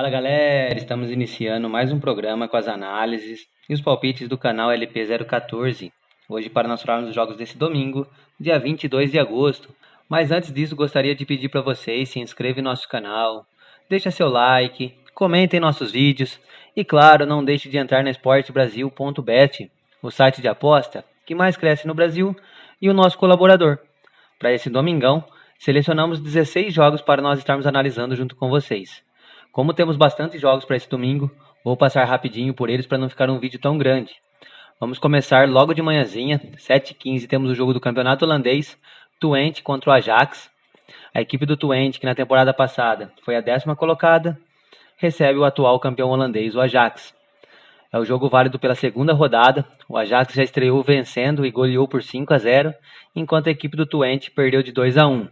Fala galera, estamos iniciando mais um programa com as análises e os palpites do canal LP014. Hoje para nós falarmos dos jogos desse domingo, dia 22 de agosto. Mas antes disso, gostaria de pedir para vocês se inscrevam em nosso canal, deixa seu like, comentem nossos vídeos e claro, não deixe de entrar na esportebrasil.bet, o site de aposta que mais cresce no Brasil e o nosso colaborador. Para esse domingão, selecionamos 16 jogos para nós estarmos analisando junto com vocês. Como temos bastante jogos para esse domingo, vou passar rapidinho por eles para não ficar um vídeo tão grande. Vamos começar logo de manhãzinha, 7h15, temos o jogo do campeonato holandês, Twente contra o Ajax. A equipe do Twente, que na temporada passada foi a 10ª colocada, recebe o atual campeão holandês, o Ajax. É o jogo válido pela segunda rodada, o Ajax já estreou vencendo e goleou por 5-0, enquanto a equipe do Twente perdeu de 2-1.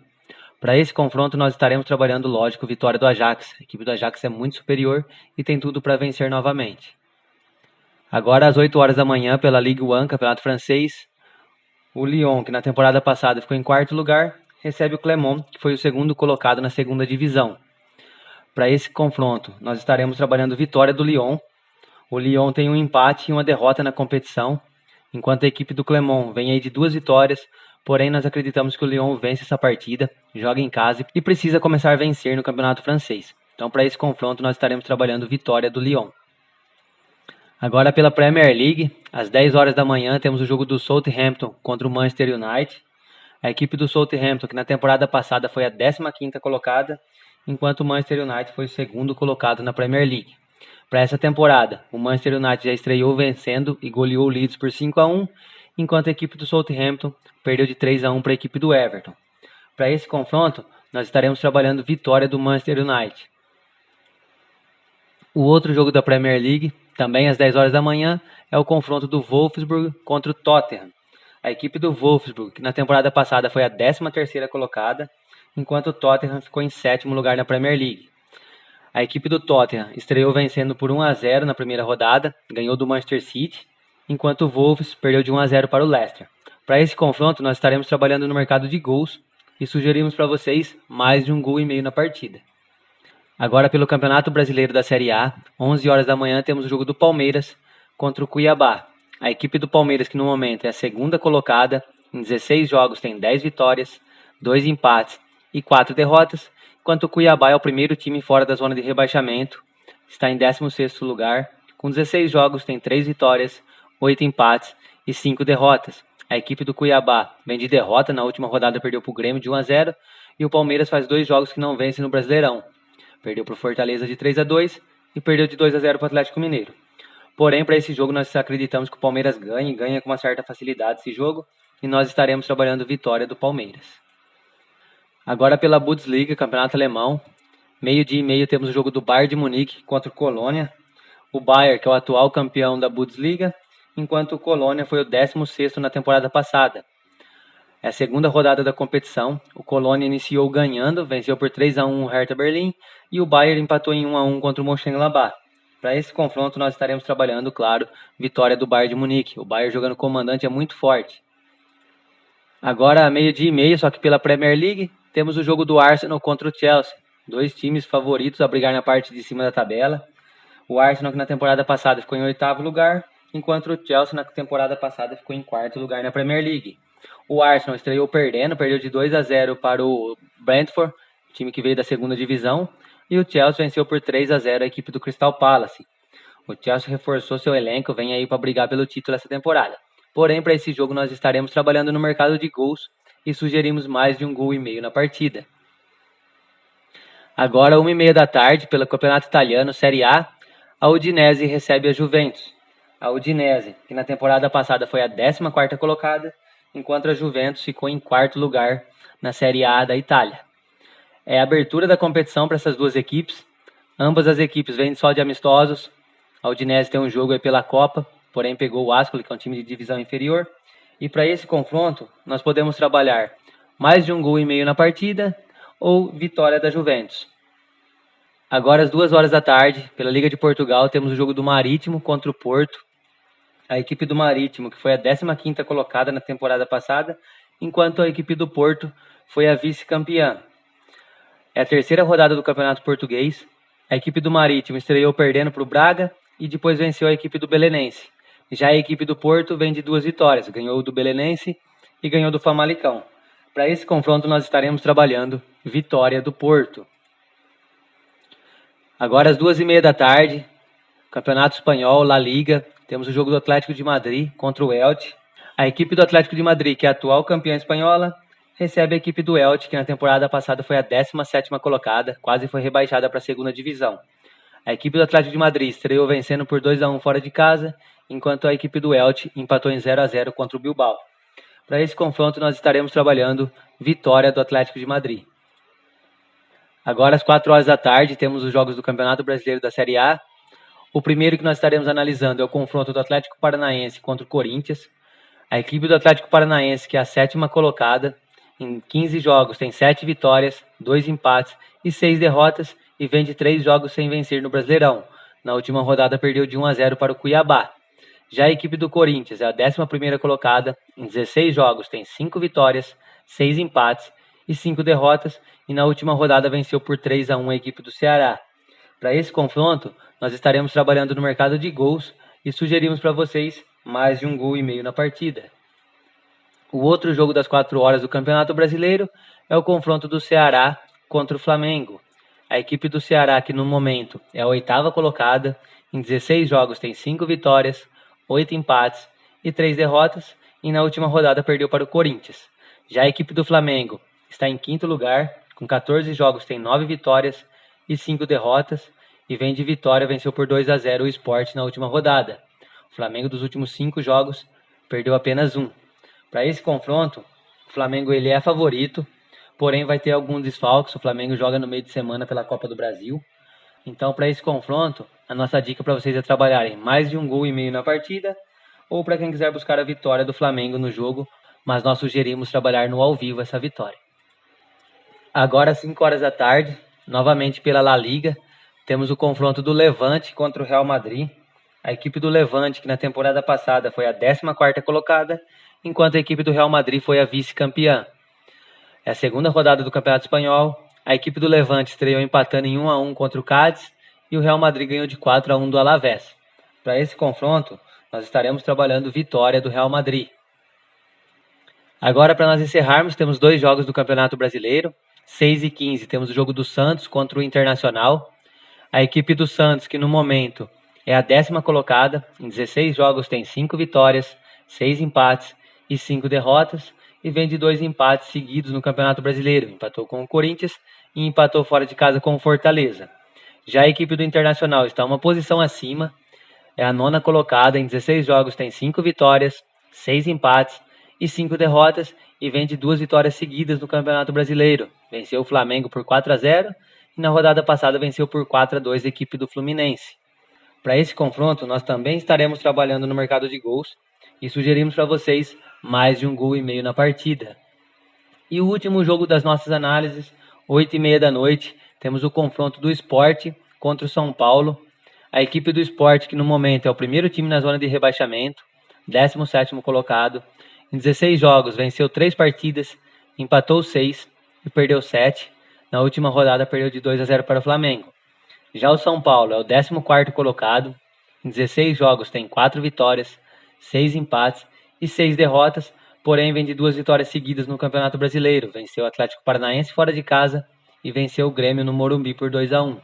Para esse confronto, nós estaremos trabalhando, lógico, vitória do Ajax. A equipe do Ajax é muito superior e tem tudo para vencer novamente. Agora, às 8 horas da manhã, pela Ligue 1, campeonato francês, o Lyon, que na temporada passada ficou em 4º lugar, recebe o Clermont, que foi o segundo colocado na segunda divisão. Para esse confronto, nós estaremos trabalhando vitória do Lyon. O Lyon tem um empate e uma derrota na competição, enquanto a equipe do Clermont vem aí de 2 vitórias. Porém, nós acreditamos que o Lyon vence essa partida, joga em casa e precisa começar a vencer no campeonato francês. Então, para esse confronto, nós estaremos trabalhando vitória do Lyon. Agora, pela Premier League, às 10 horas da manhã, temos o jogo do Southampton contra o Manchester United. A equipe do Southampton, que na temporada passada foi a 15ª colocada, enquanto o Manchester United foi o segundo colocado na Premier League. Para essa temporada, o Manchester United já estreou vencendo e goleou o Leeds por 5-1, enquanto a equipe do Southampton perdeu de 3-1 para a equipe do Everton. Para esse confronto, nós estaremos trabalhando vitória do Manchester United. O outro jogo da Premier League, também às 10 horas da manhã, é o confronto do Wolfsburg contra o Tottenham. A equipe do Wolfsburg, que na temporada passada foi a 13ª colocada, enquanto o Tottenham ficou em 7º lugar na Premier League. A equipe do Tottenham estreou vencendo por 1-0 na primeira rodada, ganhou do Manchester City, enquanto o Wolves perdeu de 1-0 para o Leicester. Para esse confronto, nós estaremos trabalhando no mercado de gols e sugerimos para vocês mais de 1,5 gols na partida. Agora, pelo Campeonato Brasileiro da Série A, 11 horas da manhã, temos o jogo do Palmeiras contra o Cuiabá. A equipe do Palmeiras, que no momento é a segunda colocada, em 16 jogos tem 10 vitórias, 2 empates e 4 derrotas, enquanto o Cuiabá é o primeiro time fora da zona de rebaixamento, está em 16º lugar, com 16 jogos tem 3 vitórias, 8 empates e 5 derrotas. A equipe do Cuiabá vem de derrota, na última rodada perdeu para o Grêmio de 1-0, e o Palmeiras faz 2 jogos que não vence no Brasileirão. Perdeu para o Fortaleza de 3-2 e perdeu de 2-0 para o Atlético Mineiro. Porém, para esse jogo nós acreditamos que o Palmeiras ganha com uma certa facilidade esse jogo, e nós estaremos trabalhando vitória do Palmeiras. Agora pela Bundesliga, campeonato alemão, 12h30 temos o jogo do Bayern de Munique contra o Colônia. O Bayern, que é o atual campeão da Bundesliga, enquanto o Colônia foi o 16º na temporada passada. É a segunda rodada da competição, o Colônia iniciou ganhando, venceu por 3-1 o Hertha Berlim, e o Bayern empatou em 1-1 contra o Mönchengladbach. Para esse confronto nós estaremos trabalhando, claro, vitória do Bayern de Munique. O Bayern jogando comandante é muito forte. Agora, 12h30, só que pela Premier League, temos o jogo do Arsenal contra o Chelsea. 2 times favoritos a brigar na parte de cima da tabela. O Arsenal, que na temporada passada ficou em 8º lugar, enquanto o Chelsea na temporada passada ficou em 4º lugar na Premier League. O Arsenal estreou perdendo, perdeu de 2-0 para o Brentford, time que veio da segunda divisão, e o Chelsea venceu por 3-0 a equipe do Crystal Palace. O Chelsea reforçou seu elenco, vem aí para brigar pelo título essa temporada. Porém, para esse jogo nós estaremos trabalhando no mercado de gols e sugerimos mais de 1,5 gols na partida. Agora, 1h30 da tarde, pelo Campeonato Italiano, Série A, a Udinese recebe a Juventus. A Udinese, que na temporada passada foi a 14ª colocada, enquanto a Juventus ficou em 4º lugar na Série A da Itália. É a abertura da competição para essas duas equipes. Ambas as equipes vêm só de amistosos. A Udinese tem um jogo aí pela Copa, porém pegou o Ascoli, que é um time de divisão inferior. E para esse confronto, nós podemos trabalhar mais de 1,5 gols na partida ou vitória da Juventus. Agora, às 2 horas da tarde, pela Liga de Portugal, temos o jogo do Marítimo contra o Porto. A equipe do Marítimo, que foi a 15ª colocada na temporada passada, enquanto a equipe do Porto foi a vice-campeã. É a terceira rodada do Campeonato Português. A equipe do Marítimo estreou perdendo para o Braga e depois venceu a equipe do Belenense. Já a equipe do Porto vem de 2 vitórias, ganhou do Belenense e ganhou do Famalicão. Para esse confronto nós estaremos trabalhando vitória do Porto. Agora às 2h30 da tarde, Campeonato Espanhol, La Liga, temos o jogo do Atlético de Madrid contra o Elche. A equipe do Atlético de Madrid, que é a atual campeã espanhola, recebe a equipe do Elche, que na temporada passada foi a 17ª colocada, quase foi rebaixada para a 2ª divisão. A equipe do Atlético de Madrid estreou vencendo por 2-1 fora de casa, enquanto a equipe do Elche empatou em 0-0 contra o Bilbao. Para esse confronto nós estaremos trabalhando vitória do Atlético de Madrid. Agora às 4 horas da tarde temos os jogos do Campeonato Brasileiro da Série A. O primeiro que nós estaremos analisando é o confronto do Atlético Paranaense contra o Corinthians. A equipe do Atlético Paranaense, que é a 7ª colocada, em 15 jogos tem 7 vitórias, 2 empates e 6 derrotas e vem de 3 jogos sem vencer no Brasileirão. Na última rodada perdeu de 1-0 para o Cuiabá. Já a equipe do Corinthians é a 11ª colocada, em 16 jogos tem 5 vitórias, 6 empates e 5 derrotas e na última rodada venceu por 3-1 a equipe do Ceará. Para esse confronto, nós estaremos trabalhando no mercado de gols e sugerimos para vocês mais de 1,5 gols na partida. O outro jogo das 4 horas do Campeonato Brasileiro é o confronto do Ceará contra o Flamengo. A equipe do Ceará, que no momento é a 8ª colocada, em 16 jogos tem 5 vitórias, 8 empates e 3 derrotas, e na última rodada perdeu para o Corinthians. Já a equipe do Flamengo está em 5º lugar, com 14 jogos tem 9 vitórias e 5 derrotas, e vem de vitória, venceu por 2-0 o Sport na última rodada. O Flamengo dos últimos 5 jogos perdeu apenas 1. Para esse confronto, o Flamengo ele é favorito, porém vai ter alguns desfalques. O Flamengo joga no meio de semana pela Copa do Brasil. Então, para esse confronto, a nossa dica para vocês é trabalharem mais de 1,5 gols na partida, ou para quem quiser buscar a vitória do Flamengo no jogo, mas nós sugerimos trabalhar no ao vivo essa vitória. Agora, às 5 horas da tarde, novamente pela La Liga, temos o confronto do Levante contra o Real Madrid. A equipe do Levante, que na temporada passada foi a 14ª colocada, enquanto a equipe do Real Madrid foi a vice-campeã. É a 2ª rodada do Campeonato Espanhol. A equipe do Levante estreou empatando em 1-1 contra o Cádiz e o Real Madrid ganhou de 4-1 do Alavés. Para esse confronto, nós estaremos trabalhando vitória do Real Madrid. Agora, para nós encerrarmos, temos 2 jogos do Campeonato Brasileiro. 6h15 temos o jogo do Santos contra o Internacional. A equipe do Santos, que no momento é a 10ª colocada, em 16 jogos tem 5 vitórias, 6 empates e 5 derrotas, e vem de 2 empates seguidos no Campeonato Brasileiro. Empatou com o Corinthians e empatou fora de casa com o Fortaleza. Já a equipe do Internacional está uma posição acima, é a 9ª colocada, em 16 jogos tem 5 vitórias, 6 empates e 5 derrotas, e vem de 2 vitórias seguidas no Campeonato Brasileiro. Venceu o Flamengo por 4-0 e na rodada passada venceu por 4-2 a equipe do Fluminense. Para esse confronto, nós também estaremos trabalhando no mercado de gols e sugerimos para vocês mais de 1,5 gols na partida. E o último jogo das nossas análises, 8h30 da noite, temos o confronto do Sport contra o São Paulo. A equipe do Sport, que no momento é o primeiro time na zona de rebaixamento, 17º colocado, em 16 jogos venceu 3 partidas, empatou 6 e perdeu 7. Na última rodada perdeu de 2-0 para o Flamengo. Já o São Paulo é o 14º colocado, em 16 jogos tem 4 vitórias, 6 empates e 6 derrotas, porém vem de 2 vitórias seguidas no Campeonato Brasileiro. Venceu o Atlético Paranaense fora de casa e venceu o Grêmio no Morumbi por 2-1.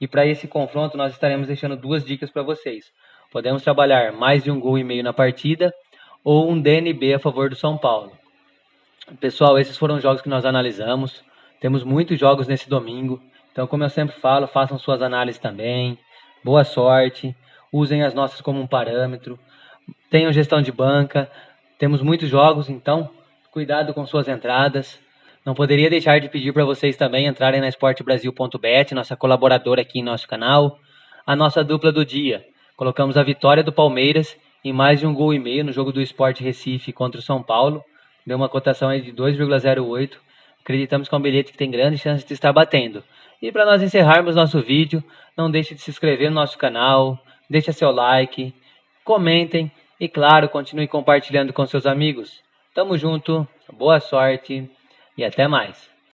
E para esse confronto nós estaremos deixando 2 dicas para vocês. Podemos trabalhar mais de 1,5 gols na partida ou um DNB a favor do São Paulo. Pessoal, esses foram os jogos que nós analisamos. Temos muitos jogos nesse domingo. Então, como eu sempre falo, façam suas análises também. Boa sorte. Usem as nossas como um parâmetro. Tenham gestão de banca. Temos muitos jogos, então cuidado com suas entradas. Não poderia deixar de pedir para vocês também entrarem na esportebrasil.bet, nossa colaboradora aqui em nosso canal. A nossa dupla do dia. Colocamos a vitória do Palmeiras e mais de 1,5 gols no jogo do Sport Recife contra o São Paulo. Deu uma cotação aí de 2,08. Acreditamos que é um bilhete que tem grande chance de estar batendo. E para nós encerrarmos nosso vídeo, não deixe de se inscrever no nosso canal, deixe seu like, comentem e, claro, continue compartilhando com seus amigos. Tamo junto, boa sorte e até mais.